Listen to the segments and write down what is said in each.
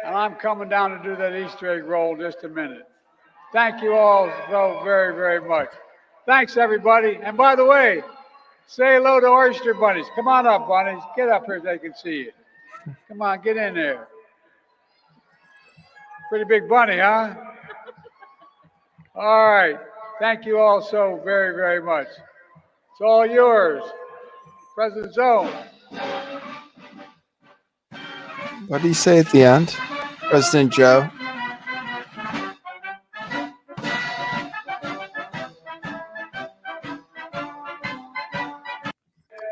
And I'm coming down to do that Easter egg roll in just a minute. Thank you all so very, very much. Thanks, everybody. And by the way, say hello to oyster bunnies. Come on up, bunnies. Get up here so they can see you. Come on, get in there. Pretty big bunny, huh? All right. Thank you all so very, very much. It's all yours. President Owens. What did he say at the end? President Joe?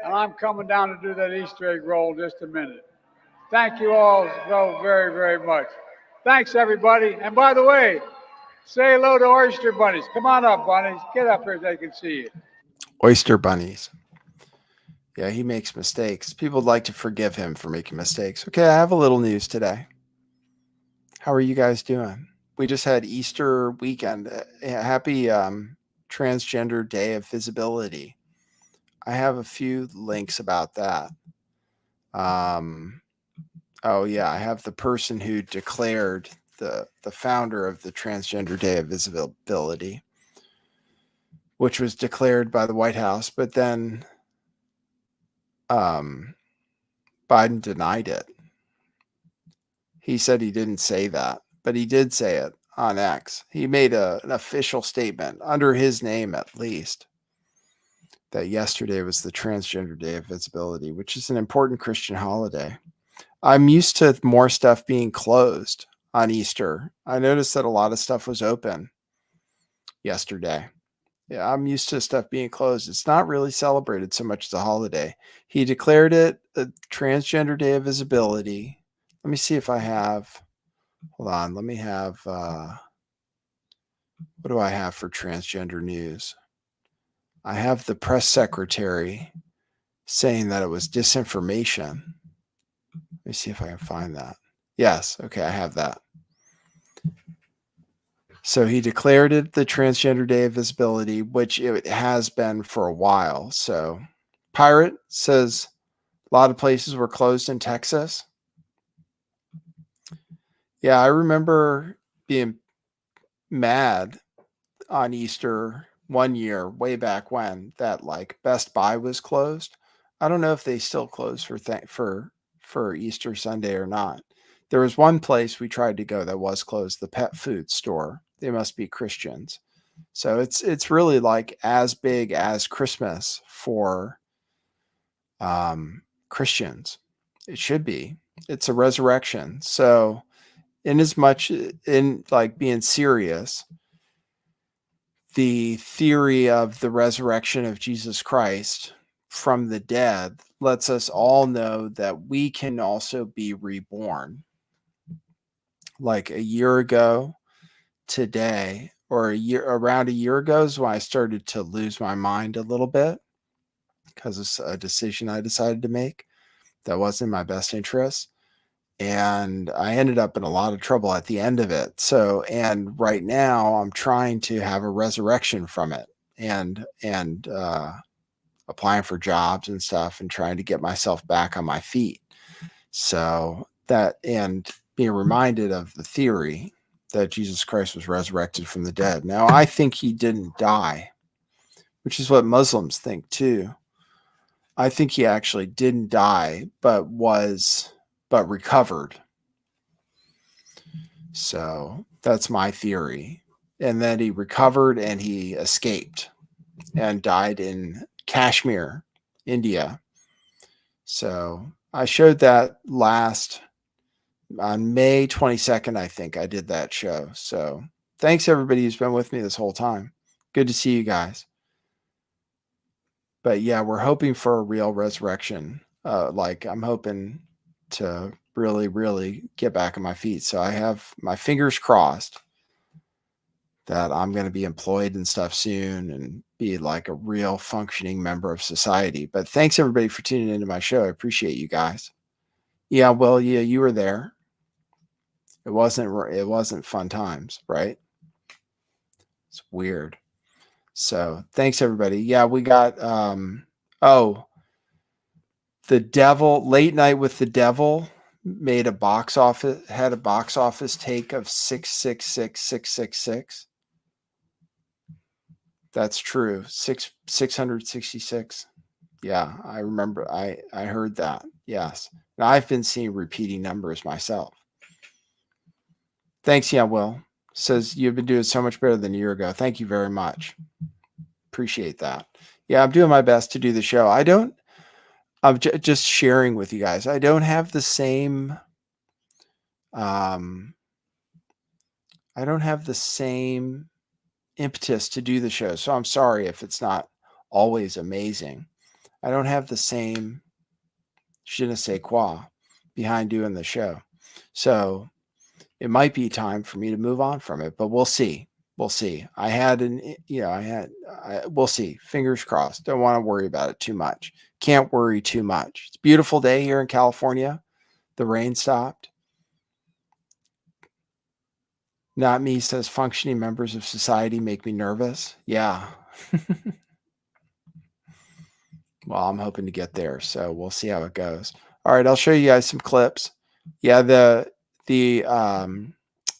And I'm coming down to do that Easter egg roll in just a minute. Thank you all so very, very much. Thanks, everybody. And by the way, say hello to oyster bunnies. Come on up, bunnies. Get up here so they can see you. Oyster bunnies. Yeah, he makes mistakes. People would like to forgive him for making mistakes. Okay, I have a little news today. How are you guys doing? We just had Easter weekend. Happy Transgender Day of Visibility. I have a few links about that. Oh yeah, I have the person who declared the founder of the Transgender Day of Visibility, which was declared by the White House, but then Biden denied it. He said he didn't say that, but he did say it on X. He made an official statement under his name, at least, that yesterday was the Transgender Day of Visibility, which is an important Christian holiday. I'm used to more stuff being closed on Easter. I noticed that a lot of stuff was open yesterday. Yeah, I'm used to stuff being closed. It's not really celebrated so much as a holiday. He declared it a Transgender Day of Visibility. Let me see if I have, hold on, let me have, what do I have for transgender news? I have the press secretary saying that it was disinformation. Let me see if I can find that. Yes, okay, I have that. So he declared it the Transgender Day of Visibility, which it has been for a while. So Pirate says a lot of places were closed in Texas. Yeah, I remember being mad on Easter one year, way back when, that like Best Buy was closed. I don't know if they still close for Easter Sunday or not. There was one place we tried to go that was closed, the pet food store. They must be Christians. So it's really like as big as Christmas for Christians. It should be. It's a resurrection. So in as much in like being serious, the theory of the resurrection of Jesus Christ from the dead lets us all know that we can also be reborn. Like a year ago today, or around a year ago, is when I started to lose my mind a little bit because of a decision I decided to make that wasn't in my best interest. And I ended up in a lot of trouble at the end of it. So, and right now I'm trying to have a resurrection from it and applying for jobs and stuff and trying to get myself back on my feet. So that, and being reminded of the theory that Jesus Christ was resurrected from the dead. Now, I think he didn't die, which is what Muslims think too. I think he actually didn't die, but recovered. So that's my theory. And then he recovered and he escaped and died in Kashmir, India. So I showed that on May 22nd, I think I did that show. So thanks everybody who's been with me this whole time. Good to see you guys. But yeah, we're hoping for a real resurrection. Like I'm hoping to really, really get back on my feet. So I have my fingers crossed that I'm going to be employed and stuff soon and be like a real functioning member of society. But thanks everybody for tuning into my show. I appreciate you guys. Yeah, well, yeah, you were there. It wasn't fun times, right? It's weird. So thanks everybody. Yeah, we got the devil, Late Night with the Devil, had a box office take of 666,666. That's true. 666. Yeah, I remember. I heard that. Yes. And I've been seeing repeating numbers myself. Thanks, yeah, Will. Says you've been doing so much better than a year ago. Thank you very much. Appreciate that. Yeah, I'm doing my best to do the show. I'm just sharing with you guys. I don't have the same I don't have the same impetus to do the show. So I'm sorry if it's not always amazing. I don't have the same je ne sais quoi behind doing the show. So it might be time for me to move on from it, but we'll see. We'll see. We'll see. Fingers crossed. Don't want to worry about it too much. Can't worry too much. It's a beautiful day here in California. The rain stopped. Not me says functioning members of society make me nervous. Yeah. Well, I'm hoping to get there, so we'll see how it goes. All right, I'll show you guys some clips. Yeah, the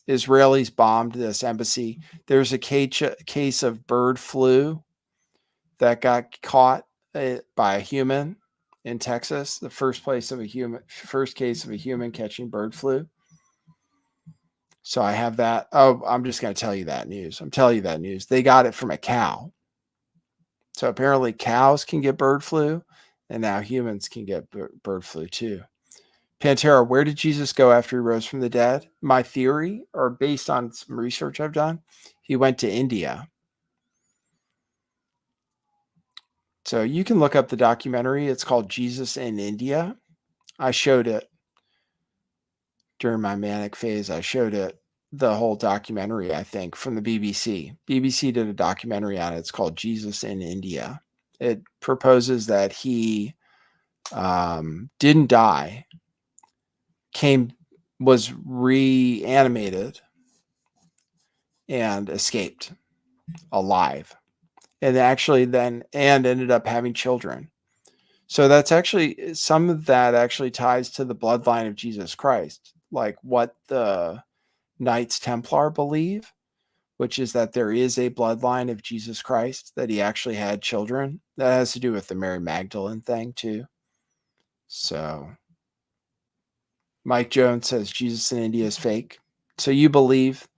Israelis bombed this embassy. There's a case of bird flu that got caught by a human in Texas. The first case of a human catching bird flu. So I have that. Oh, I'm just going to tell you that news. I'm telling you that news. They got it from a cow. So apparently cows can get bird flu, and now humans can get bird flu too. Pantera, where did Jesus go after he rose from the dead? My theory, or based on some research I've done, he went to India. So you can look up the documentary. It's called Jesus in India. I showed it during my manic phase. I showed it, the whole documentary, I think, from the BBC. BBC did a documentary on it. It's called Jesus in India. It proposes that he didn't die, was reanimated, and escaped alive, and ended up having children. So that's actually, some of that actually ties to the bloodline of Jesus Christ, like what the Knights Templar believe, which is that there is a bloodline of Jesus Christ, that he actually had children. That has to do with the Mary Magdalene thing too. So Mike Jones says Jesus in India is fake. So you believe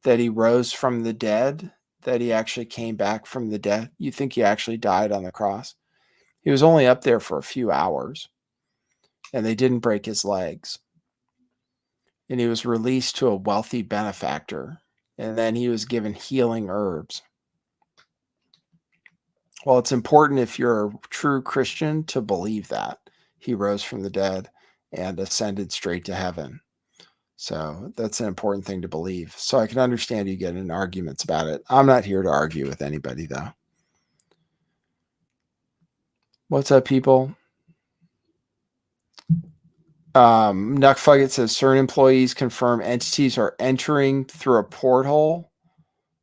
that he rose from the dead, that he actually came back from the dead? You think he actually died on the cross? He was only up there for a few hours, and they didn't break his legs. And he was released to a wealthy benefactor, and then he was given healing herbs. Well, it's important, if you're a true Christian, to believe that he rose from the dead and ascended straight to heaven. So that's an important thing to believe. So I can understand you getting in arguments about it. I'm not here to argue with anybody, though. What's up, people? Nuckfugget says certain employees confirm entities are entering through a portal,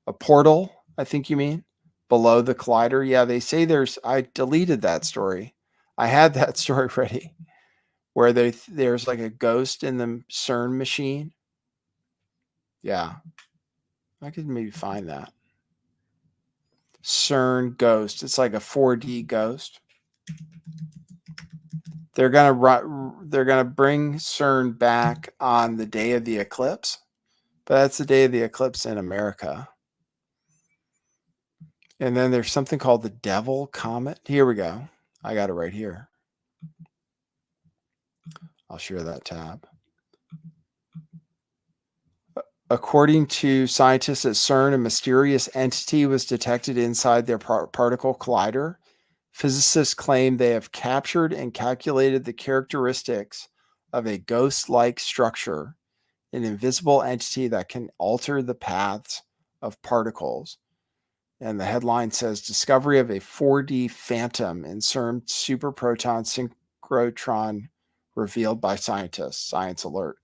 I think you mean, below the collider. Yeah, they say I deleted that story. I had that story ready, where there's like a ghost in the CERN machine. Yeah, I could maybe find that. CERN ghost. It's like a 4D ghost. They're gonna bring CERN back on the day of the eclipse, but that's the day of the eclipse in America. And then there's something called the Devil Comet. Here we go. I got it right here. I'll share that tab. According to scientists at CERN, a mysterious entity was detected inside their particle collider. Physicists claim they have captured and calculated the characteristics of a ghost-like structure, an invisible entity that can alter the paths of particles. And the headline says, discovery of a 4D phantom in CERN superproton synchrotron revealed by scientists. Science alert.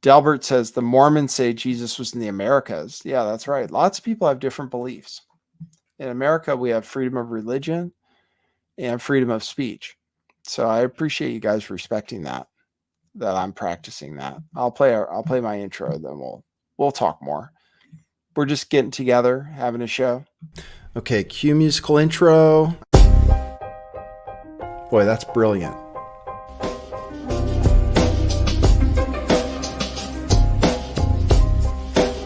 Delbert says, the Mormons say Jesus was in the Americas. Yeah, that's right. Lots of people have different beliefs. In America, we have freedom of religion and freedom of speech. So I appreciate you guys respecting that. that I'm practicing that. I'll play my intro, then we'll talk more. We're just getting together, having a show. Okay, cue musical intro. Boy, that's brilliant.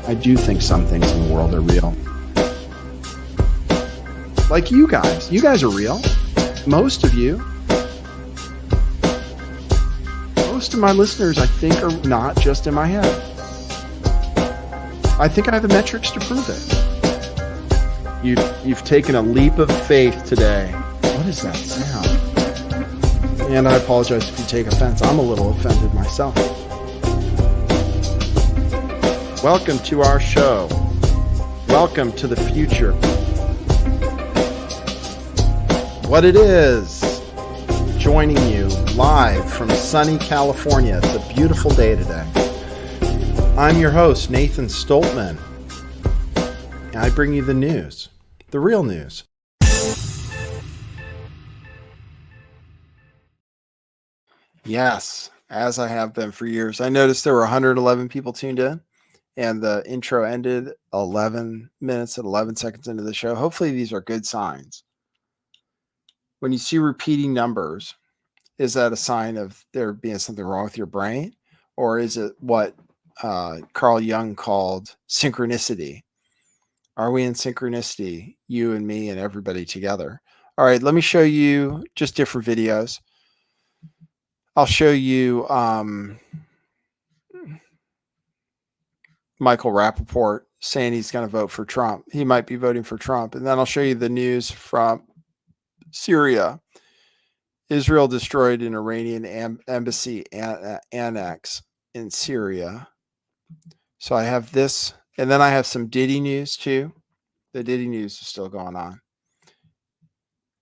I do think some things in the world are real. Like you guys. You guys are real. Most of you. Most of my listeners, I think, are not just in my head. I think I have the metrics to prove it. You've taken a leap of faith today. What is that sound? And I apologize if you take offense. I'm a little offended myself. Welcome to our show. Welcome to the future. What it is. Joining you live from sunny California. It's a beautiful day today. I'm your host, Nathan Stoltman. And I bring you the news. The real news. Yes, as I have been for years. I noticed there were 111 people tuned in, and the intro ended 11 minutes and 11 seconds into the show. Hopefully these are good signs. When you see repeating numbers, is that a sign of there being something wrong with your brain? Or is it what Carl Jung called synchronicity? Are we in synchronicity, you and me and everybody together? All right, let me show you just different videos. I'll show you Michael Rapaport saying he's going to vote for Trump. He might be voting for Trump. And then I'll show you the news from Syria. Israel destroyed an Iranian embassy annex in Syria. So I have this, and then I have some Diddy news too. The Diddy news is still going on.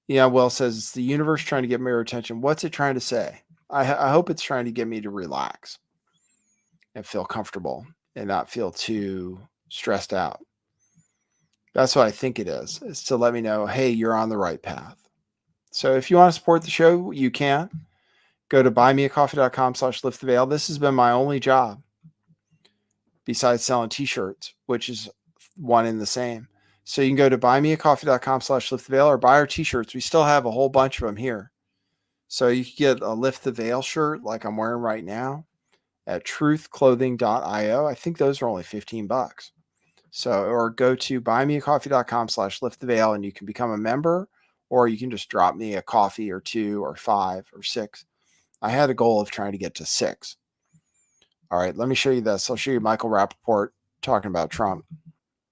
Yeah, Will says it's the universe trying to get my attention. What's it trying to say? I hope it's trying to get me to relax and feel comfortable and not feel too stressed out. That's what I think it is. It's to let me know, hey, you're on the right path. So if you want to support the show, you can. Go to buymeacoffee.com/lifttheveil. This has been my only job besides selling t-shirts, which is one and the same. So you can go to buymeacoffee.com/lifttheveil or buy our t-shirts. We still have a whole bunch of them here. So you can get a Lift the Veil shirt like I'm wearing right now at truthclothing.io. I think those are only $15. So, or go to buymeacoffee.com/lifttheveil and you can become a member, or you can just drop me a coffee or 2 or 5 or 6. I had a goal of trying to get to 6. All right, let me show you this. I'll show you Michael Rapaport talking about Trump.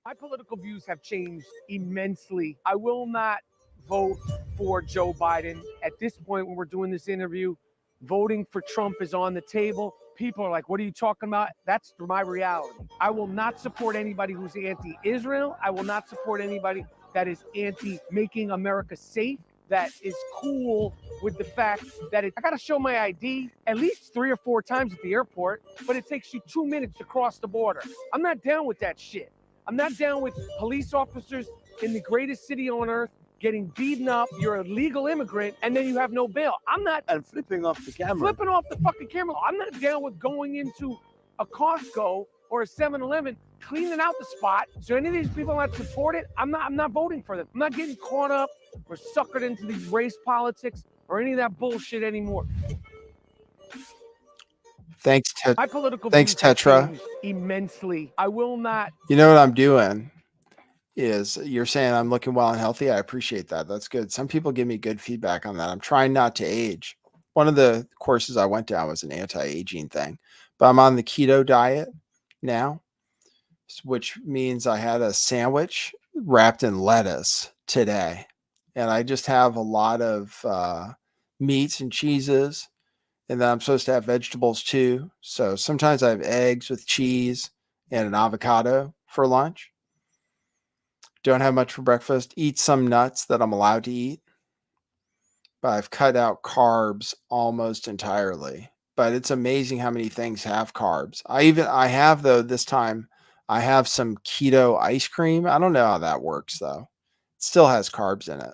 My political views have changed immensely. I will not vote for Joe Biden. At this point, when we're doing this interview, voting for Trump is on the table. People are like, what are you talking about? That's my reality. I will not support anybody who's anti-Israel. I will not support anybody that is anti-making America safe, that is cool with the fact that I got to show my ID at least 3 or 4 times at the airport, but it takes you 2 minutes to cross the border. I'm not down with that shit. I'm not down with police officers in the greatest city on earth getting beaten up. You're a legal immigrant, and then you have no bail. I'm not... And flipping off the camera. Flipping off the fucking camera. I'm not down with going into a Costco or a 7-Eleven, cleaning out the spot. So any of these people that support it, I'm not voting for them. I'm not getting caught up or suckered into these race politics or any of that bullshit anymore. Thanks, My political thanks, views have Tetra. changed immensely. I will not... You know what I'm doing is you're saying I'm looking well and healthy. I appreciate that. That's good. Some people give me good feedback on that. I'm trying not to age. One of the courses I went down was an anti-aging thing, but I'm on the keto diet now, which means I had a sandwich wrapped in lettuce today. And I just have a lot of meats and cheeses. And then I'm supposed to have vegetables too. So sometimes I have eggs with cheese and an avocado for lunch. Don't have much for breakfast. Eat some nuts that I'm allowed to eat. But I've cut out carbs almost entirely. But it's amazing how many things have carbs. I have, though, this time, I have some keto ice cream. I don't know how that works, though. It still has carbs in it.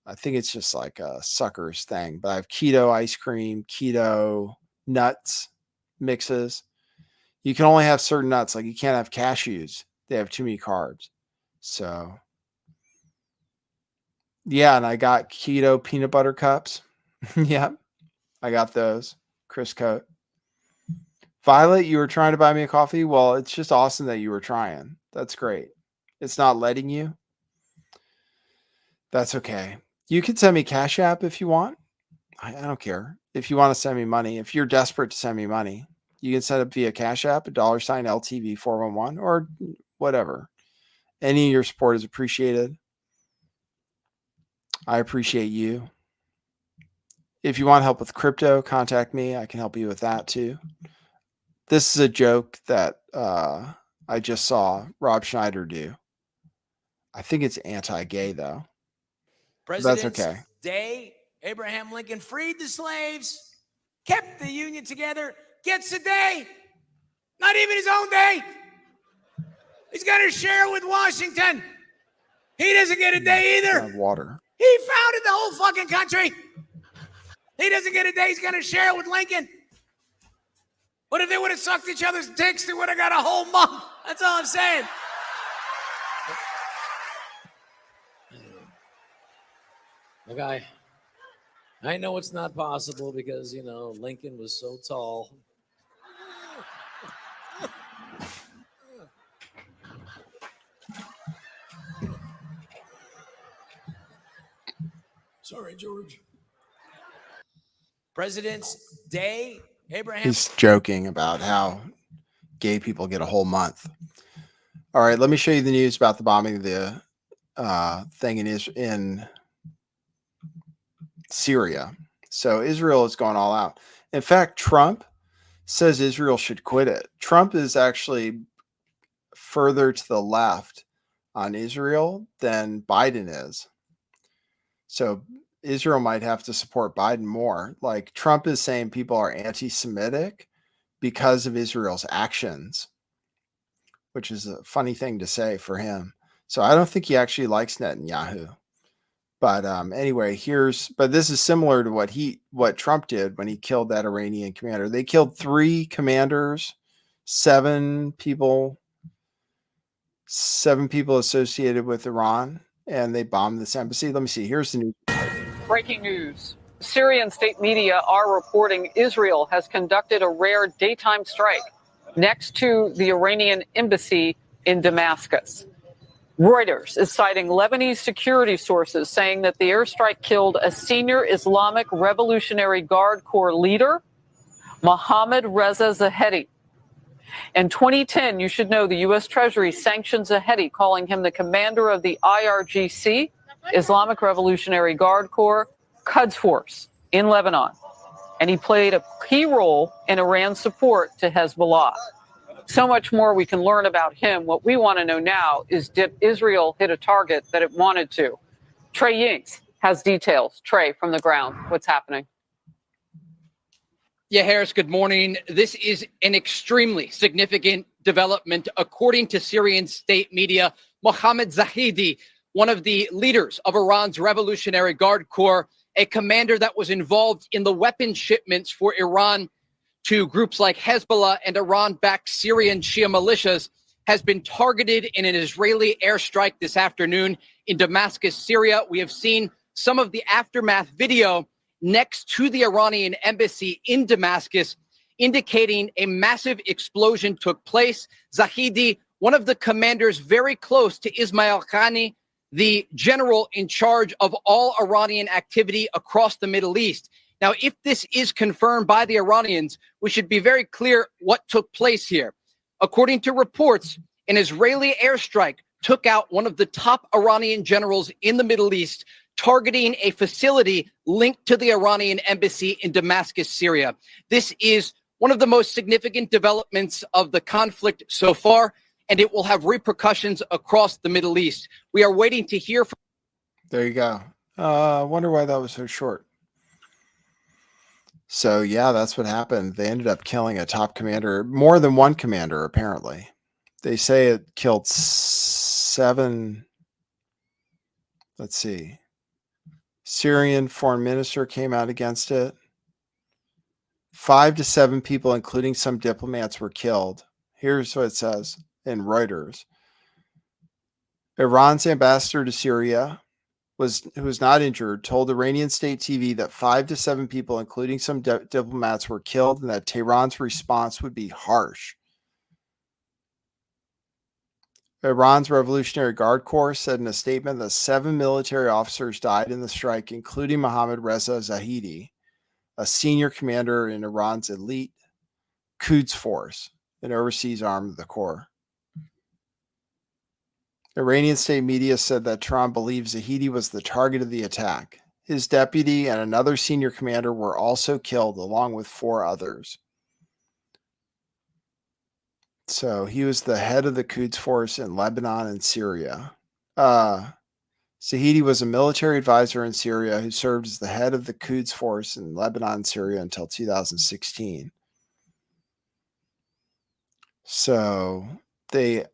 I think it's just like a sucker's thing. But I have keto ice cream, keto nuts mixes. You can only have certain nuts. Like you can't have cashews. They have too many carbs. So yeah, and I got keto peanut butter cups. Yep, I got those. Crisco. Violet, you were trying to buy me a coffee? Well, it's just awesome that you were trying. That's great. It's not letting you. That's okay. You can send me Cash App if you want. I don't care. If you want to send me money, if you're desperate to send me money, you can send it via Cash App, $sign LTV411, or whatever. Any of your support is appreciated. I appreciate you. If you want help with crypto, contact me. I can help you with that too. This is a joke that I just saw Rob Schneider do. I think it's anti-gay though. President's That's okay. Day, Abraham Lincoln freed the slaves, kept the Union together, gets a day, not even his own day. He's got to share with Washington. He doesn't get a day either. Have water. He founded the whole fucking country. He doesn't get a day. He's going to share with Lincoln. What if they would have sucked each other's dicks? They would have got a whole month. That's all I'm saying. Look, I know it's not possible because, you know, Lincoln was so tall. Sorry, George. President's Day, Abraham. He's joking about how gay people get a whole month. All right, let me show you the news about the bombing of the thing in Syria. So Israel is going all out. In fact, Trump says Israel should quit it. Trump is actually further to the left on Israel than Biden is. So Israel might have to support Biden more. Like Trump is saying people are anti-Semitic because of Israel's actions, which is a funny thing to say for him. So I don't think he actually likes Netanyahu. But anyway, but this is similar to what Trump did when he killed that Iranian commander. They killed 3 commanders, 7 people associated with Iran, and they bombed this embassy. Let me see. Here's the news. Breaking news. Syrian state media are reporting Israel has conducted a rare daytime strike next to the Iranian embassy in Damascus. Reuters is citing Lebanese security sources saying that the airstrike killed a senior Islamic Revolutionary Guard Corps leader, Mohammad Reza Zahedi. In 2010, you should know the U.S. Treasury sanctioned Zahedi, calling him the commander of the IRGC, Islamic Revolutionary Guard Corps, Quds Force in Lebanon. And he played a key role in Iran's support to Hezbollah. So much more we can learn about him. What we want to know now is, did Israel hit a target that it wanted to? Trey Yinks has details. Trey, from the ground, what's happening? Yeah, Harris, good morning. This is an extremely significant development. According to Syrian state media, Mohammad Zahedi, one of the leaders of Iran's Revolutionary Guard Corps, a commander that was involved in the weapons shipments for Iran to groups like Hezbollah and Iran-backed Syrian Shia militias, has been targeted in an Israeli airstrike this afternoon in Damascus, Syria. We have seen some of the aftermath video next to the Iranian embassy in Damascus, indicating a massive explosion took place. Zahedi, one of the commanders very close to Ismail Khani, the general in charge of all Iranian activity across the Middle East. Now, if this is confirmed by the Iranians, we should be very clear what took place here. According to reports, an Israeli airstrike took out one of the top Iranian generals in the Middle East, targeting a facility linked to the Iranian embassy in Damascus, Syria. This is one of the most significant developments of the conflict so far, and it will have repercussions across the Middle East. We are waiting to hear from... There you go. I wonder why that was so short. So yeah, that's what happened. They ended up killing a top commander, more than one commander, apparently. They say it killed 7. Let's see. Syrian foreign minister came out against it. 5 to 7 people, including some diplomats, were killed. Here's what it says in Reuters. Iran's ambassador to Syria, who was not injured, told Iranian state TV that 5 to 7 people, including some diplomats, were killed and that Tehran's response would be harsh. Iran's Revolutionary Guard Corps said in a statement that 7 military officers died in the strike, including Mohammad Reza Zahidi, a senior commander in Iran's elite Quds Force, an overseas arm of the Corps. Iranian state media said that Tehran believes Zahidi was the target of the attack. His deputy and another senior commander were also killed, along with 4 others. So he was the head of the Quds Force in Lebanon and Syria. Zahidi was a military advisor in Syria who served as the head of the Quds Force in Lebanon and Syria until 2016. So they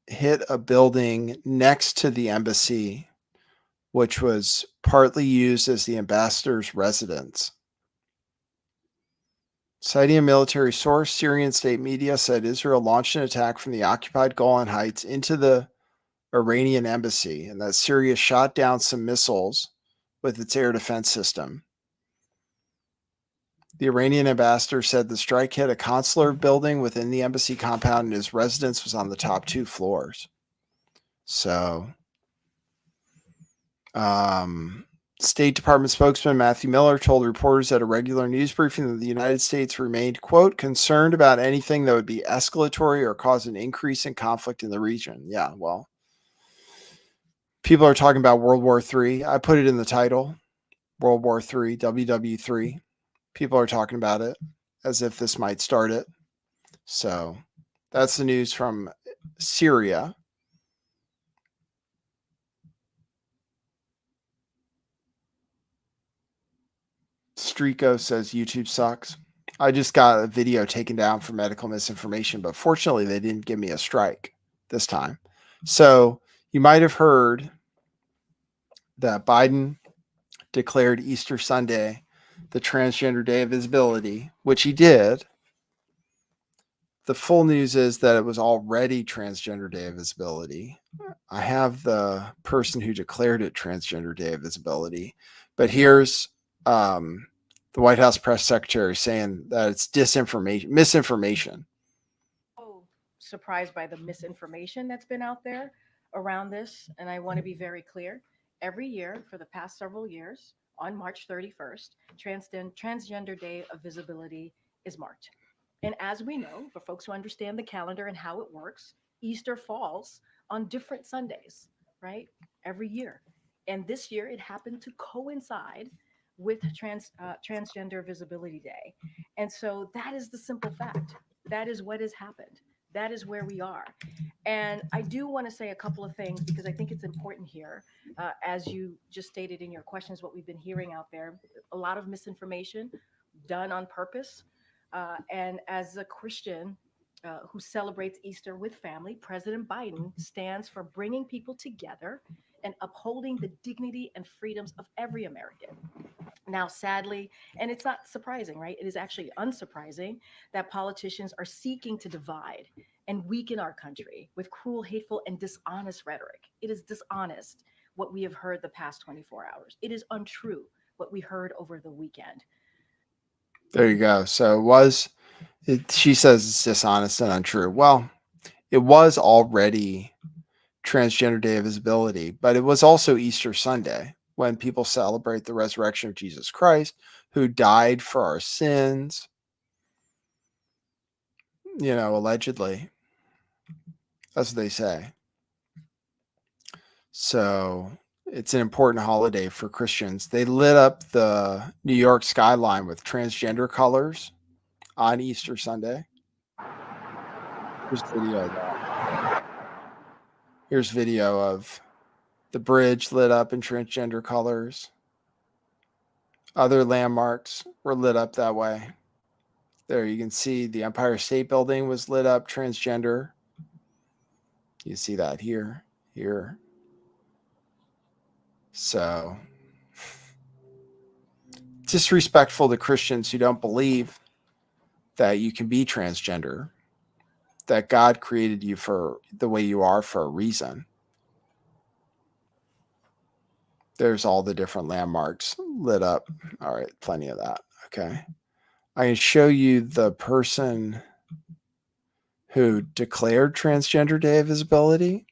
hit a building next to the embassy, which was partly used as the ambassador's residence. Citing a military source, Syrian state media said Israel launched an attack from the occupied Golan Heights into the Iranian embassy and that Syria shot down some missiles with its air defense system. The Iranian ambassador said the strike hit a consular building within the embassy compound and his residence was on the top 2 floors. So, State Department spokesman Matthew Miller told reporters at a regular news briefing that the United States remained, quote, concerned about anything that would be escalatory or cause an increase in conflict in the region. Yeah, well, people are talking about World War III. I put it in the title, World War III, WW3. People are talking about it as if this might start it. So that's the news from Syria. Streako says YouTube sucks. I just got a video taken down for medical misinformation, but fortunately they didn't give me a strike this time. So you might have heard that Biden declared Easter Sunday the Transgender Day of Visibility, which he did. The full news is that it was already Transgender Day of Visibility. I have the person who declared it Transgender Day of Visibility, but here's the White House press secretary saying that it's misinformation. Oh, surprised by the misinformation that's been out there around this. And I want to be very clear. Every year for the past several years, on March 31st, Transgender Day of Visibility is marked. And as we know, for folks who understand the calendar and how it works, Easter falls on different Sundays, right? Every year. And this year it happened to coincide with Transgender Visibility Day. And so that is the simple fact. That is what has happened. That is where we are. And I do want to say a couple of things because I think it's important here. As you just stated in your questions, what we've been hearing out there, a lot of misinformation done on purpose. And as a Christian who celebrates Easter with family, President Biden stands for bringing people together and upholding the dignity and freedoms of every American. Now, sadly, and it's not surprising, right? It is actually unsurprising that politicians are seeking to divide and weaken our country with cruel, hateful, and dishonest rhetoric. It is dishonest what we have heard the past 24 hours. It is untrue what we heard over the weekend. There you go. So she says it's dishonest and untrue. Well, it was already Transgender Day of Visibility, but it was also Easter Sunday when people celebrate the resurrection of Jesus Christ, who died for our sins, allegedly. That's what they say. So it's an important holiday for Christians. They lit up the New York skyline with transgender colors on Easter Sunday. Here's video of that. Here's video of the bridge lit up in transgender colors. Other landmarks were lit up that way. There you can see the Empire State Building was lit up transgender. You see that here. So disrespectful to Christians who don't believe that you can be transgender, that God created you for the way you are for a reason. There's all the different landmarks lit up. All right, plenty of that. Okay. I can show you the person who declared Transgender Day of Visibility.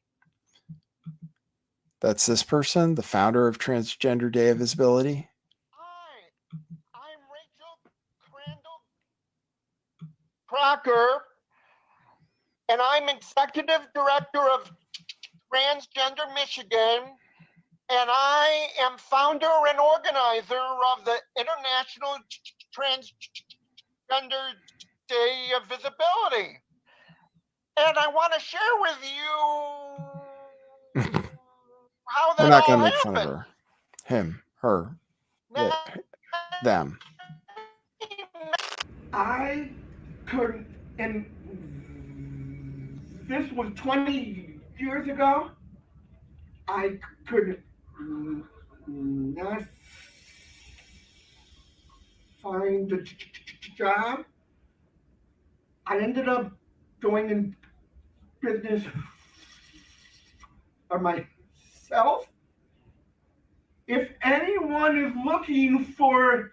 That's this person, the founder of Transgender Day of Visibility. Hi, I'm Rachel Crandall Crocker, and I'm Executive Director of Transgender Michigan, and I am founder and organizer of the International Transgender Day of Visibility. And I want to share with you how We're that not all going to make fun of happened. her. Him, her, it, them. I could, and this was 20 years ago, I could not find a job. I ended up going in business for myself. If anyone is looking for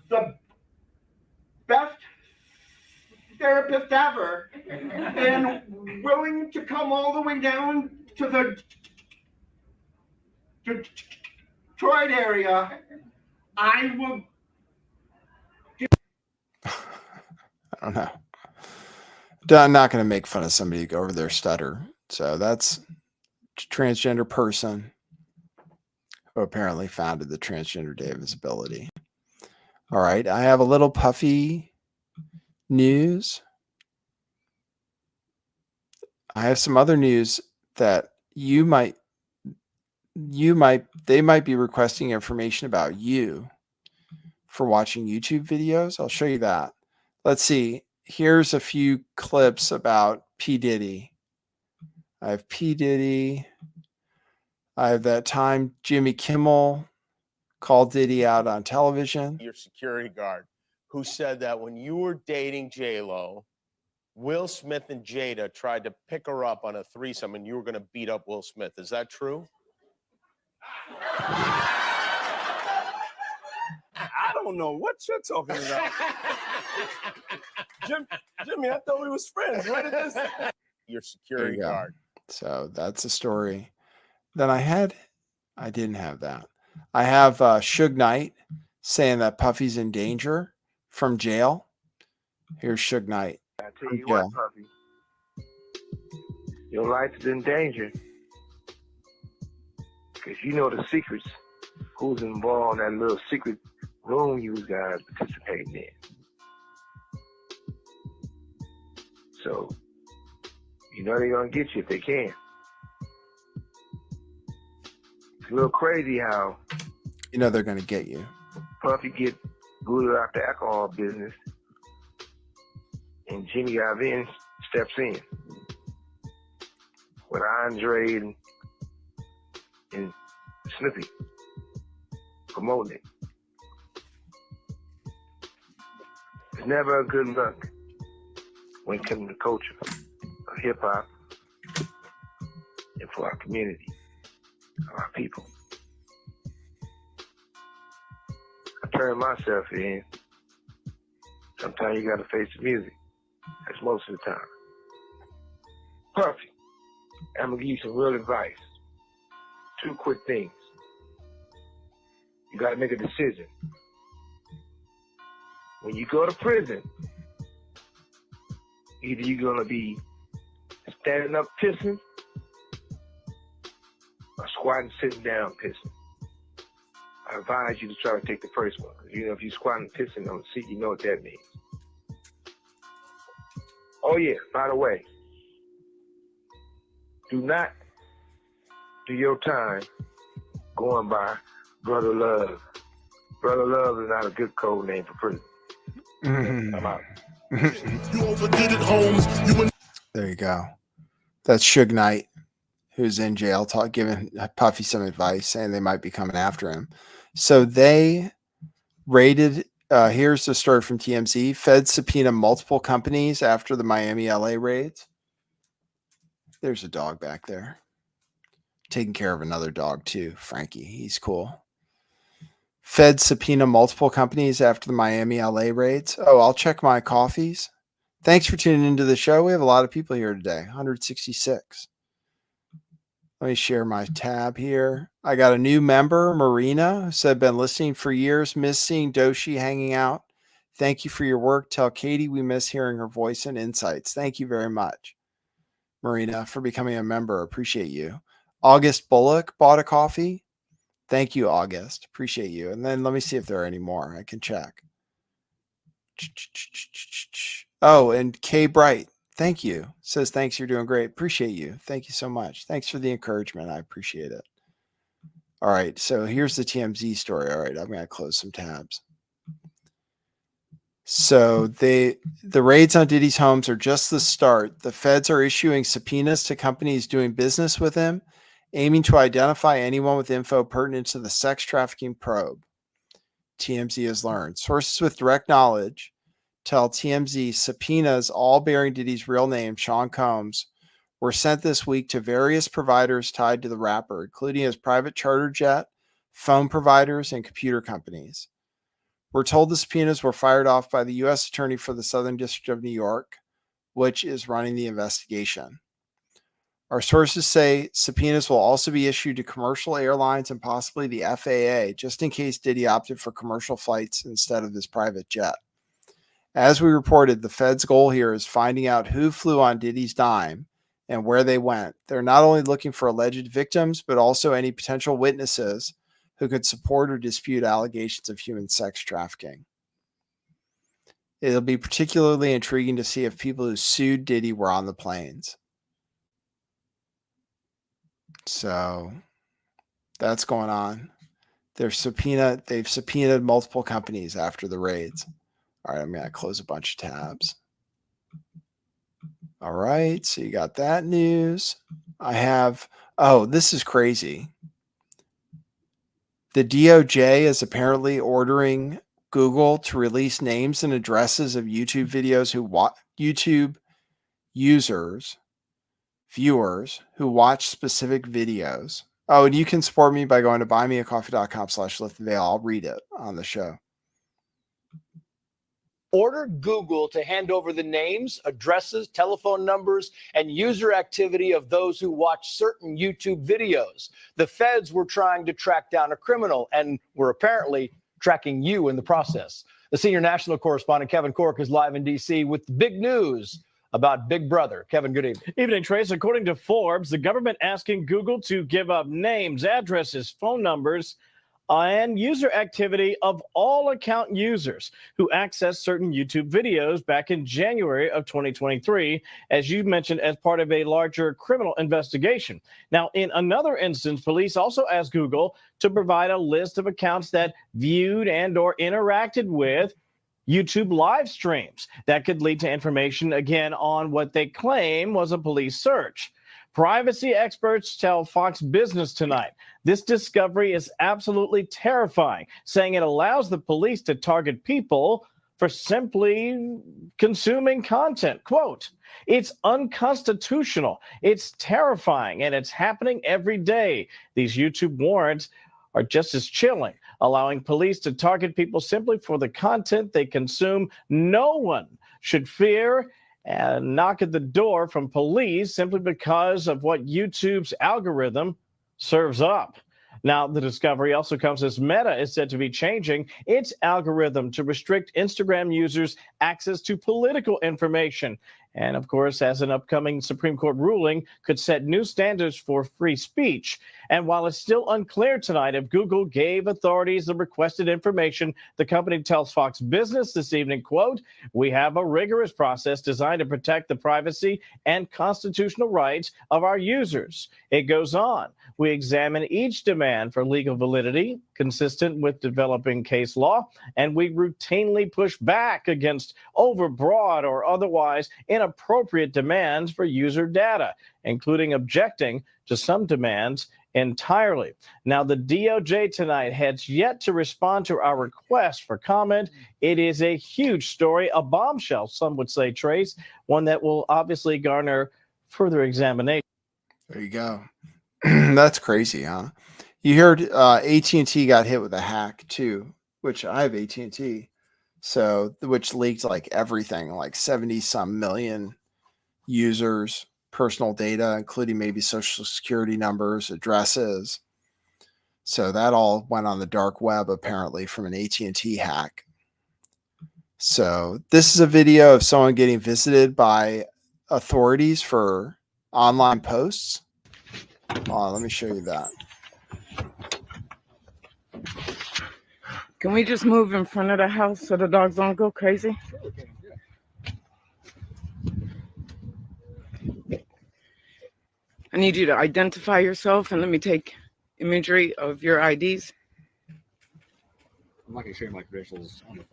the best therapist ever and willing to come all the way down to the Detroit area, I will. I don't know. I'm not going to make fun of somebody over their stutter. So that's a transgender person who apparently founded the Transgender Day of Visibility. All right. I have a little puffy news. I have some other news that they might be requesting information about you for watching YouTube videos. I'll show you that. Let's see. Here's a few clips about P. Diddy. I have P. Diddy. I have that time Jimmy Kimmel called Diddy out on television. Your security guard who said that when you were dating J-Lo, Will Smith and Jada tried to pick her up on a threesome and you were going to beat up Will Smith. Is that true? I don't know what you're talking about. Jimmy, I thought we was friends. Where did this? Your security guard. So that's a story. Then I didn't have that. I have Suge Knight saying that Puffy's in danger from jail. Here's Suge Knight. I tell you what, Puffy, your life is in danger because you know the secrets. Who's involved in that little secret room you guys participating in? So you know they're gonna get you if they can. It's a little crazy how you know they're gonna get you. Puffy get booted out the alcohol business, and Jimmy Iovine steps in with Andre and Snoopy promoting it. It's never a good look when it comes to culture of hip hop and for our community, our people. I turn myself in. Sometimes you gotta face the music. That's most of the time. Puffy, I'm gonna give you some real advice. 2 quick things. You gotta make a decision. When you go to prison, either you're gonna be standing up pissing or squatting, sitting down pissing. I advise you to try to take the first one. Because you know, if you're squatting, pissing on the seat, you know what that means. Oh yeah, by the way, do not do your time going by Brother Love. Brother Love is not a good code name for prison. I'm out. There you go. That's Suge Knight, who's in jail, giving Puffy some advice, saying they might be coming after him. So they Raided. Here's the story from TMZ. Feds subpoena multiple companies after the Miami, LA raids. There's a dog back there. Taking care of another dog too, Frankie. He's cool. Feds subpoena multiple companies after the Miami, LA raids. Oh, I'll check my coffees. Thanks for tuning into the show. We have a lot of people here today, 166. Let me share my tab here. I got a new member, Marina, who said, been listening for years, miss seeing Doshi hanging out. Thank you for your work. Tell Katie we miss hearing her voice and insights. Thank you very much, Marina, for becoming a member. Appreciate you. August Bullock bought a coffee. Thank you, August. Appreciate you. And then let me see if there are any more. I can check. Oh, and Kay Bright. Thank you. Says, thanks. You're doing great. Appreciate you. Thank you so much. Thanks for the encouragement. I appreciate it. All right. So here's the TMZ story. All right. I'm going to close some tabs. So the raids on Diddy's homes are just the start. The feds are issuing subpoenas to companies doing business with him, aiming to identify anyone with info pertinent to the sex trafficking probe. TMZ has learned. Sources with direct knowledge tell TMZ subpoenas, all bearing Diddy's real name, Sean Combs, were sent this week to various providers tied to the rapper, including his private charter jet, phone providers, and computer companies. We're told the subpoenas were fired off by the U.S. Attorney for the Southern District of New York, which is running the investigation. Our sources say subpoenas will also be issued to commercial airlines and possibly the FAA, just in case Diddy opted for commercial flights instead of his private jet. As we reported, the Fed's goal here is finding out who flew on Diddy's dime and where they went. They're not only looking for alleged victims, but also any potential witnesses who could support or dispute allegations of human sex trafficking. It'll be particularly intriguing to see if people who sued Diddy were on the planes. So that's going on. They've subpoenaed multiple companies after the raids. All right, I'm going to close a bunch of tabs. All right, so you got that news. I have, oh, this is crazy. The DOJ is apparently ordering Google to release names and addresses of YouTube videos YouTube viewers who watch specific videos. Oh, and you can support me by going to buymeacoffee.com/lifttheveil. I'll read it on the show. Order Google to hand over the names, addresses, telephone numbers, and user activity of those who watch certain YouTube videos. The feds were trying to track down a criminal and were apparently tracking you in the process. The senior national correspondent, Kevin Cork, is live in D.C. with big news about Big Brother. Kevin, good evening. Evening, Trace. According to Forbes, the government asking Google to give up names, addresses, phone numbers, and user activity of all account users who access certain YouTube videos back in January of 2023, as you mentioned, as part of a larger criminal investigation. Now, in another instance, police also asked Google to provide a list of accounts that viewed and or interacted with YouTube live streams that could lead to information, again, on what they claim was a police search. Privacy experts tell Fox Business tonight this discovery is absolutely terrifying, saying it allows the police to target people for simply consuming content. Quote, it's unconstitutional, it's terrifying, and it's happening every day. These YouTube warrants are just as chilling, allowing police to target people simply for the content they consume. No one should fear and knock at the door from police simply because of what YouTube's algorithm serves up. Now, the discovery also comes as Meta is said to be changing its algorithm to restrict Instagram users' access to political information. And of course, as an upcoming Supreme Court ruling could set new standards for free speech. And while it's still unclear tonight if Google gave authorities the requested information, the company tells Fox Business this evening, quote, we have a rigorous process designed to protect the privacy and constitutional rights of our users. It goes on. We examine each demand for legal validity, consistent with developing case law, and we routinely push back against overbroad or otherwise inappropriate demands for user data, including objecting to some demands entirely. Now, the DOJ tonight has yet to respond to our request for comment. It is a huge story, a bombshell, some would say, Trace, one that will obviously garner further examination. There you go. That's crazy, huh? You heard AT&T got hit with a hack too, which I have AT&T. So, which leaked like everything, like 70 some million users, personal data, including maybe social security numbers, addresses. So that all went on the dark web, apparently, from an AT&T hack. So this is a video of someone getting visited by authorities for online posts. Let me show you that. Can we just move in front of the house so the dogs don't go crazy? I need you to identify yourself and let me take imagery of your IDs. I'm not going to show you my credentials on the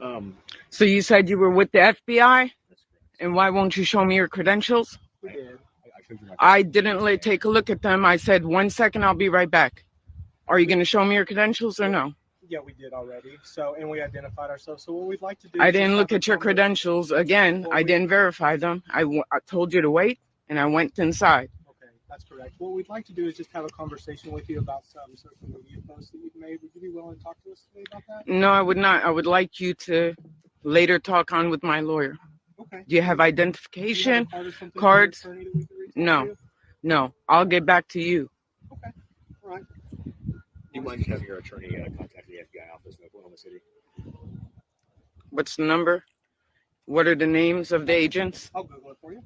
phone. So you said you were with the FBI? And why won't you show me your credentials? We did. I didn't take a look at them. I said, 1 second, I'll be right back. Are you going to show me your credentials or no? Yeah, we did already. So, and we identified ourselves. So what we'd like to do. I didn't look at your credentials. Again, I didn't verify them. I told you to wait, and I went inside. Okay, that's correct. What we'd like to do is just have a conversation with you about some social media posts that you've made. Would you be willing to talk to us today about that? No, I would not. I would like you to later talk on with my lawyer. Okay. Do you have identification cards? No, no. I'll get back to you. Okay. All right. Do you mind having your attorney contact the FBI office in Oklahoma City? What's the number? What are the names of the agents? I'll Google it for you.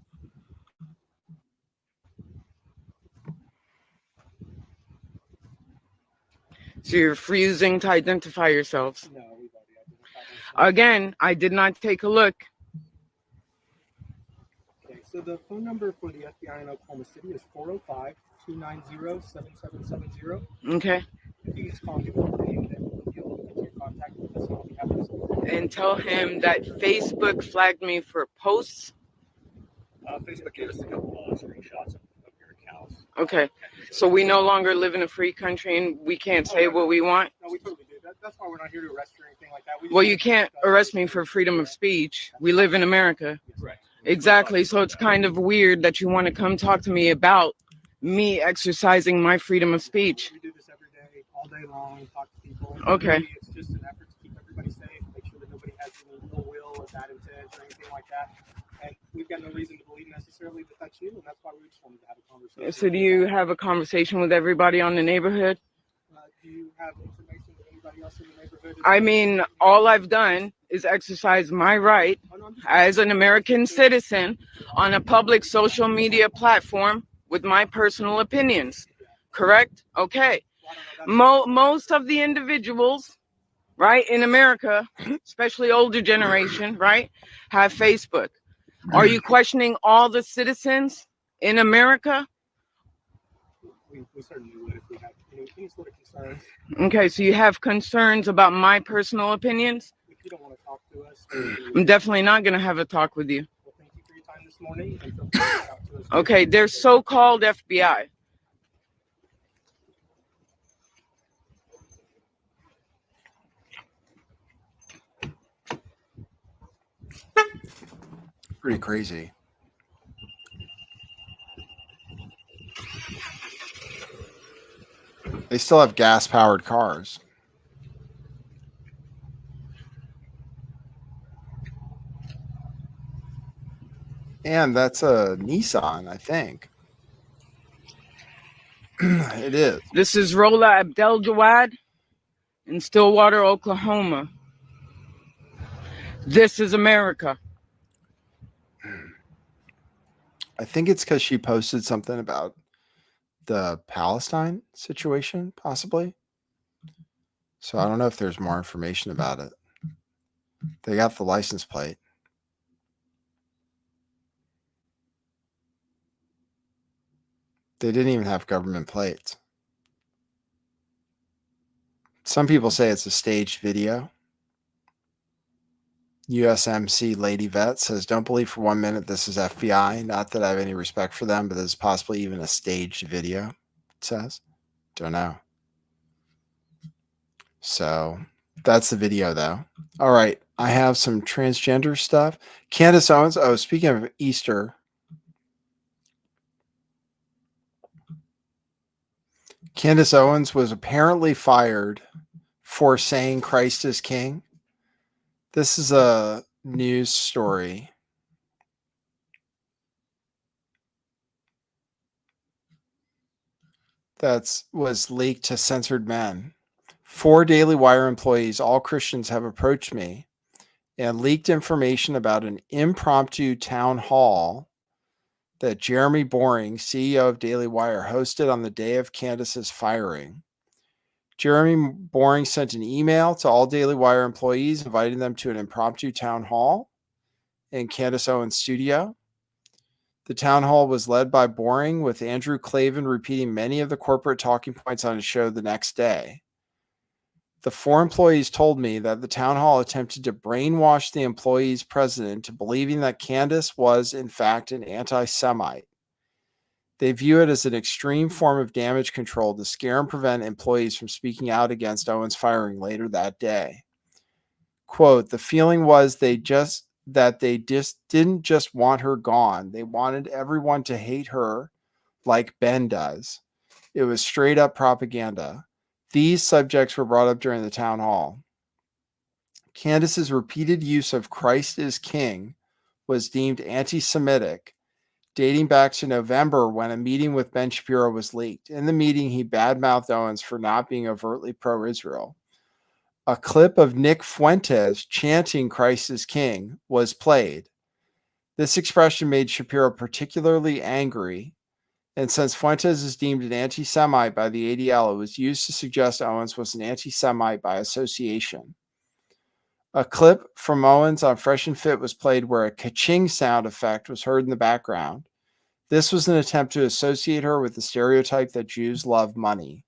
So you're refusing to identify yourselves. No, we've already identified ourselves. Again, I did not take a look. Okay, so the phone number for the FBI in Oklahoma City is 405-290-7770. Okay. If you just call and give them a name, then we'll be able to get your contact with us on behalf of this. And tell him that Facebook flagged me for posts. Facebook gave us a couple screenshots of your accounts. Okay. So we no longer live in a free country and we can't say what we want? No, we totally do. That's why we're not here to arrest you or anything like that. Well, you can't arrest me for freedom of speech. We live in America. Right. Exactly. So it's kind of weird that you want to come talk to me about me exercising my freedom of speech. We do this every day, all day long, talk to people. Okay. Really, it's just an effort to keep everybody safe, make sure that nobody has any ill will or bad intent or anything like that. And we've got no reason to believe necessarily that that's you, and that's why we just wanted to have a conversation. So do you have a conversation with everybody on the neighborhood? Do you have information with anybody else in the neighborhood? I mean, all I've done is exercise my right as an American citizen on a public social media platform with my personal opinions. Correct? Okay. Most of the individuals, right, in America, especially older generation, right, have Facebook. Are you questioning all the citizens in America? We certainly would if we had any sort of concerns. Okay, so you have concerns about my personal opinions? If you don't want to talk to us, I'm definitely not going to have a talk with you. well, thank you for your time this morning. And feel free to reach out to us. Okay, they're so-called FBI. Pretty crazy. They still have gas-powered cars. And that's a Nissan, I think. It is. This is Rola Abdel Jawad in Stillwater, Oklahoma. This is America. I think it's because she posted something about the Palestine situation, possibly. So I don't know if there's more information about it. They got the license plate. They didn't even have government plates. Some people say it's a staged video. USMC Lady Vet says, don't believe for 1 minute this is FBI. Not that I have any respect for them, but this is possibly even a staged video, it says. Don't know. So that's the video, though. All right. I have some transgender stuff. Candace Owens. Oh, speaking of Easter. Candace Owens was apparently fired for saying Christ is King. This is a news story. That was leaked to Censored Men. 4 Daily Wire employees, all Christians, have approached me and leaked information about an impromptu town hall that Jeremy Boring, CEO of Daily Wire, hosted on the day of Candace's firing. Jeremy Boring sent an email to all Daily Wire employees inviting them to an impromptu town hall in Candace Owens' studio. The town hall was led by Boring, with Andrew Klavan repeating many of the corporate talking points on his show the next day. The 4 employees told me that the town hall attempted to brainwash the employees' president to believing that Candace was, in fact, an anti-Semite. They view it as an extreme form of damage control to scare and prevent employees from speaking out against Owens' firing later that day. Quote, the feeling was they didn't just want her gone. They wanted everyone to hate her like Ben does. It was straight up propaganda. These subjects were brought up during the town hall. Candace's repeated use of Christ is King was deemed anti-Semitic, dating back to November when a meeting with Ben Shapiro was leaked. In the meeting, he badmouthed Owens for not being overtly pro-Israel. A clip of Nick Fuentes chanting Christ is King was played. This expression made Shapiro particularly angry, and since Fuentes is deemed an anti-Semite by the ADL, it was used to suggest Owens was an anti-Semite by association. A clip from Owens on Fresh and Fit was played where a ka-ching sound effect was heard in the background. This was an attempt to associate her with the stereotype that Jews love money.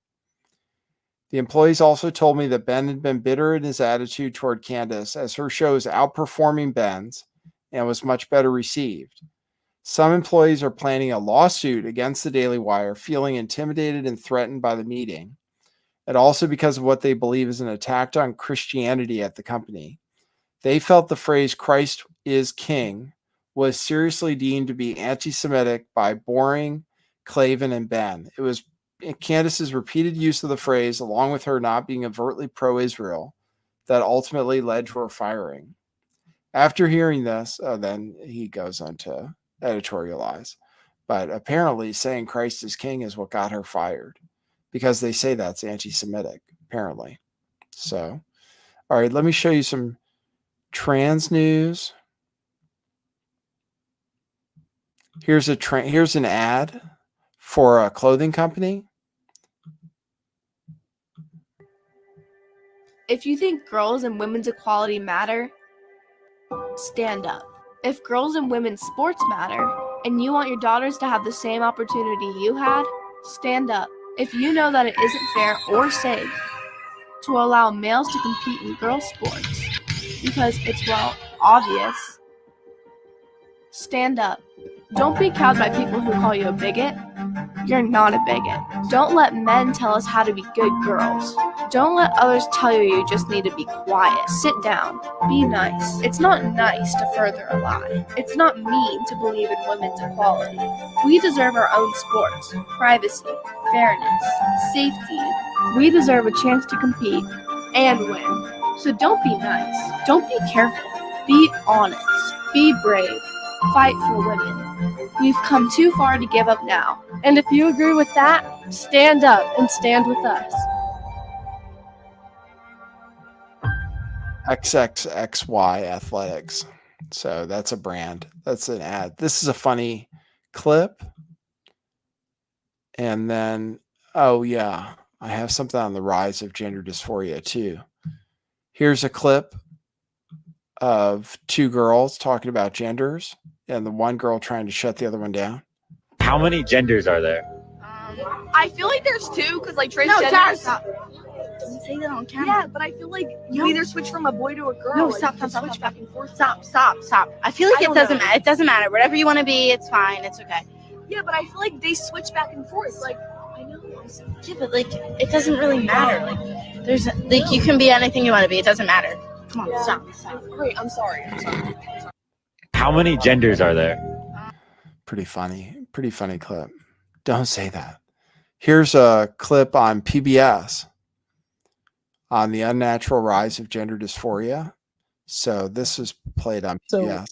The employees also told me that Ben had been bitter in his attitude toward Candace, as her show is outperforming Ben's and was much better received. Some employees are planning a lawsuit against the Daily Wire, feeling intimidated and threatened by the meeting, and also because of what they believe is an attack on Christianity at the company. They felt the phrase Christ is King was seriously deemed to be anti-Semitic by Boring, Klavan, and Ben. It was Candace's repeated use of the phrase, along with her not being overtly pro-Israel, that ultimately led to her firing. After hearing this, then he goes on to editorialize. But apparently saying Christ is King is what got her fired, because they say that's anti-Semitic, apparently. So, all right, let me show you some trans news. Here's an ad for a clothing company. If you think girls and women's equality matter, stand up. If girls and women's sports matter, and you want your daughters to have the same opportunity you had, stand up. If you know that it isn't fair or safe to allow males to compete in girls' sports because it's, well, obvious, stand up. Don't be cowed by people who call you a bigot. You're not a bigot. Don't let men tell us how to be good girls. Don't let others tell you you just need to be quiet. Sit down. Be nice. It's not nice to further a lie. It's not mean to believe in women's equality. We deserve our own sports, privacy, fairness, safety. We deserve a chance to compete and win. So don't be nice. Don't be careful. Be honest. Be brave. Fight for women. We've come too far to give up now. And if you agree with that, stand up and stand with us. XXXY Athletics. So that's a brand. That's an ad. This is a funny clip. And then, oh yeah, I have something on the rise of gender dysphoria too. Here's a clip of 2 girls talking about genders, and the one girl trying to shut the other one down. How many genders are there? I feel like there's 2 because like transgender. say that on camera. Yeah, but I feel like you either switch from a boy to a girl. No, or stop, you can stop, switch stop, back and forth. Stop. I feel like I it don't doesn't know. matter. It doesn't matter. Whatever you want to be, it's fine. It's okay. Yeah, but I feel like they switch back and forth. Like, I know. Yeah, but like, it doesn't really matter. Like, there's like, you can be anything you want to be. It doesn't matter. Come on, stop. Great, I'm sorry. How many genders are there? Pretty funny clip. Don't say that. Here's a clip on PBS on the unnatural rise of gender dysphoria. So this is played on PBS.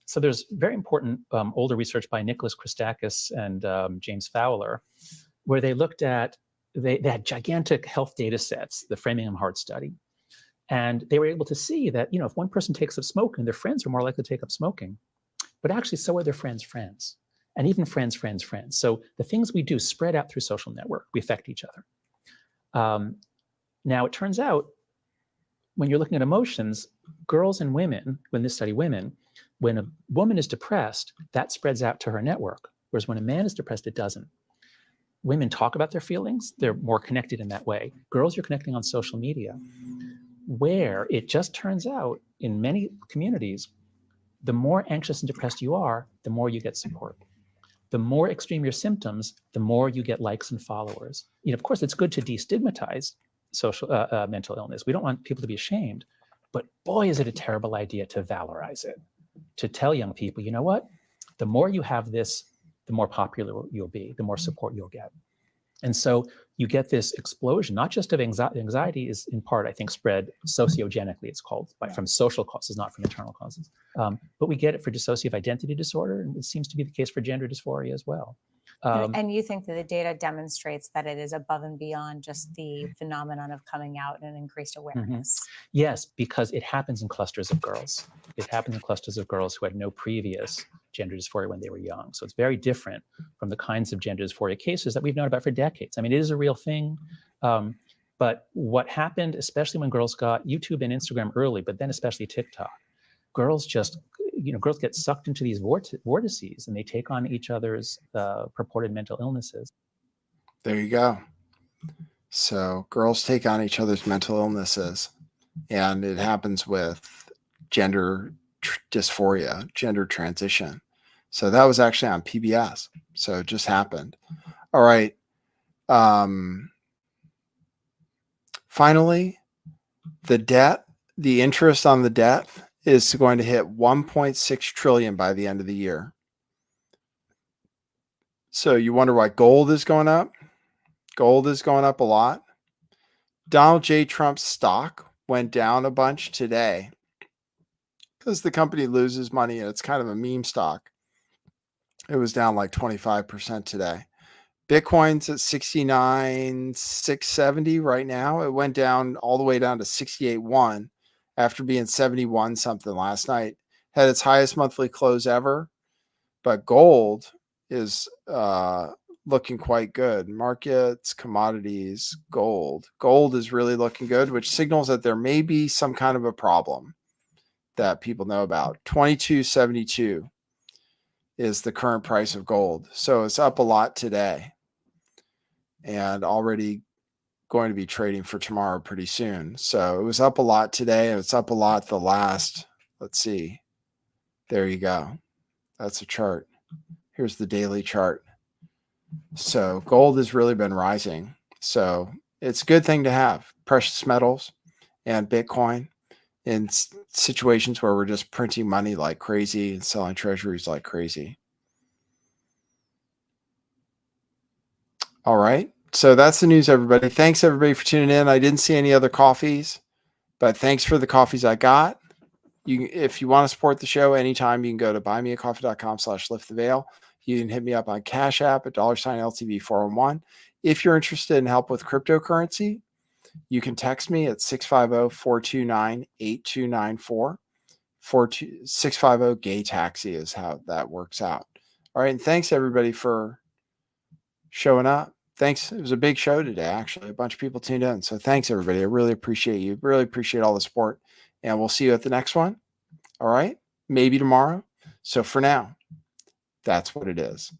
So there's very important older research by Nicholas Christakis and James Fowler, where they looked at, they had gigantic health data sets, the Framingham Heart Study. And they were able to see that, if one person takes up smoking, their friends are more likely to take up smoking. But actually, so are their friends' friends. And even friends' friends' friends. So the things we do spread out through social network. We affect each other. Now, it turns out, when you're looking at emotions, girls and women, when this study women, when a woman is depressed, that spreads out to her network. Whereas when a man is depressed, it doesn't. Women talk about their feelings. They're more connected in that way. Girls are connecting on social media, where it just turns out in many communities, the more anxious and depressed you are, the more you get support. The more extreme your symptoms, the more you get likes and followers. Of course, it's good to destigmatize social mental illness. We don't want people to be ashamed, but boy, is it a terrible idea to valorize it, to tell young people, you know what? The more you have this, the more popular you'll be, the more support you'll get. And so you get this explosion, not just of anxiety. Anxiety is in part, I think, spread sociogenically, it's called, from social causes, not from internal causes. But we get it for dissociative identity disorder, and it seems to be the case for gender dysphoria as well. And you think that the data demonstrates that it is above and beyond just the phenomenon of coming out and increased awareness? Yes, because it happens in clusters of girls. It happens in clusters of girls who had no previous gender dysphoria when they were young. So it's very different from the kinds of gender dysphoria cases that we've known about for decades. I mean, it is a real thing. But what happened, especially when girls got YouTube and Instagram early, but then especially TikTok, girls just, girls get sucked into these vortices and they take on each other's purported mental illnesses. There you go. So girls take on each other's mental illnesses, and it happens with gender dysphoria, gender transition. So that was actually on PBS. So it just happened. All right. Finally, the interest on the debt is going to hit 1.6 trillion by the end of the year. So you wonder why gold is going up? Gold is going up a lot. Donald J. Trump's stock went down a bunch today because the company loses money and it's kind of a meme stock. It was down like 25% today. Bitcoin's at 69,670 right now. It went down all the way down to 68.1 after being 71 something last night. Had its highest monthly close ever. But gold is looking quite good. Markets, commodities, gold. Gold is really looking good, which signals that there may be some kind of a problem that people know about. 22.72 is the current price of gold. So it's up a lot today and already going to be trading for tomorrow pretty soon. So it was up a lot today, and it's up a lot the last, let's see. There you go. That's a chart. Here's the daily chart. So gold has really been rising. So it's a good thing to have precious metals and Bitcoin in situations where we're just printing money like crazy and selling treasuries like crazy. All right. So that's the news, everybody. Thanks, everybody, for tuning in. I didn't see any other coffees, but thanks for the coffees I got. If you want to support the show anytime, you can go to buymeacoffee.com/lifttheveil. You can hit me up on Cash App at $LTV411. If you're interested in help with cryptocurrency, you can text me at 650-429-8294. 650-GAY-TAXI is how that works out. All right. And thanks, everybody, for showing up. Thanks. It was a big show today, actually. A bunch of people tuned in. So thanks, everybody. I really appreciate you. Really appreciate all the support. And we'll see you at the next one. All right. Maybe tomorrow. So for now, that's what it is.